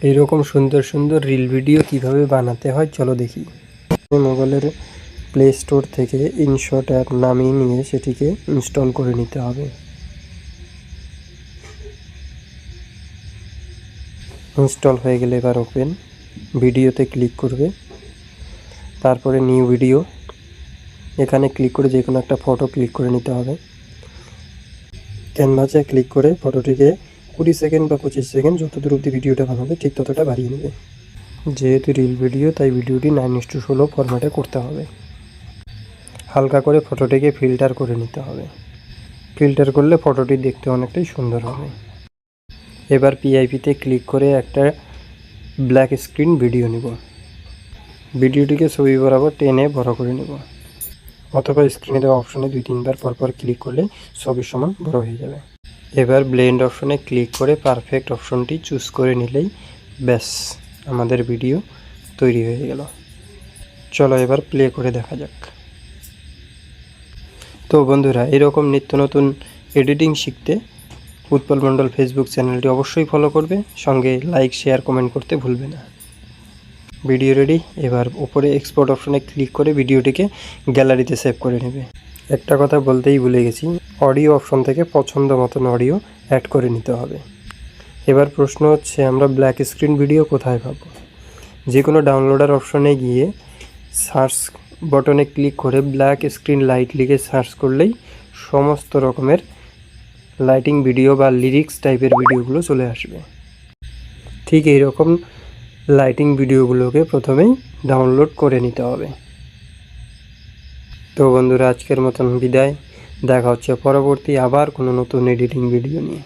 এইরকম সুন্দর সুন্দর রিল ভিডিও কিভাবে বানাতে হয় চলো দেখি। মোবাইলের প্লে স্টোর থেকে ইনশট অ্যাপ নামিয়ে নিয়ে সেটিকে ইনস্টল করে নিতে হবে। ইনস্টল হয়ে গেলে এবার ওপেন ভিডিওতে ক্লিক করবে, তারপরে নিউ ভিডিও এখানে ক্লিক করে যে কোনো একটা ফটো ক্লিক করে নিতে হবে। ক্যানভাসে ক্লিক করে ফটোটিকে 20 সেকেন্ড বা 25 সেকেন্ড যতদূর অবধি ভিডিওটা বানাবে ঠিক ততটা বাড়িয়ে নেবে। যেহেতু রিল ভিডিও তাই ভিডিওটি 9:16 ফরম্যাটে করতে হবে। হালকা করে ফটোটিকে ফিল্টার করে নিতে হবে। ফিল্টার করলে ফটোটি দেখতে অনেকটাই সুন্দর হবে। এবার পিআইপিতে ক্লিক করে একটা ব্ল্যাক স্ক্রিন ভিডিও নেব। ভিডিওটিকে ছবি বরাবর টেনে বড় করে নেব, অথবা স্ক্রিনে দেওয়া অপশনে 2-3 বার পরপর ক্লিক করলে ছবির সমান বড় হয়ে যাবে। এবার ব্লেন্ড অপশনে ক্লিক করে পারফেক্ট অপশনটি চুজ করে নিলেই ব্যাস আমাদের ভিডিও তৈরি হয়ে গেল। চলো এবার প্লে করে দেখা যাক। তো বন্ধুরা, এরকম নিত্য নতুন এডিটিং শিখতে উৎপল মণ্ডল ফেসবুক চ্যানেলটি অবশ্যই ফলো করবে, সঙ্গে লাইক শেয়ার কমেন্ট করতে ভুলবে না। Video ready. এবার উপরে এক্সপোর্ট অপশনে ক্লিক করে ভিডিওটিকে গ্যালারিতে সেভ করে নেবে। একটা কথা বলতেই ভুলে গেছি, অডিও অপশন থেকে পছন্দ মতন অডিও অ্যাড করে নিতে হবে। এবার প্রশ্ন হচ্ছে, আমরা ব্ল্যাক স্ক্রিন ভিডিও কোথায় পাবো? যে কোনো ডাউনলোডার অপশনে গিয়ে সার্চ বটনে ক্লিক করে ব্ল্যাক স্ক্রিন লাইট লিখে সার্চ করলেই সমস্ত রকমের লাইটিং ভিডিও বা লিরিক্স টাইপের ভিডিওগুলো চলে আসবে। ঠিক এইরকম লাইটিং ভিডিওগুলোকে প্রথমেই ডাউনলোড করে নিতে হবে। তো বন্ধুরা, আজকের মতন বিদায়। দেখা হচ্ছে পরবর্তী আবার কোনো নতুন এডিটিং ভিডিও নিয়ে।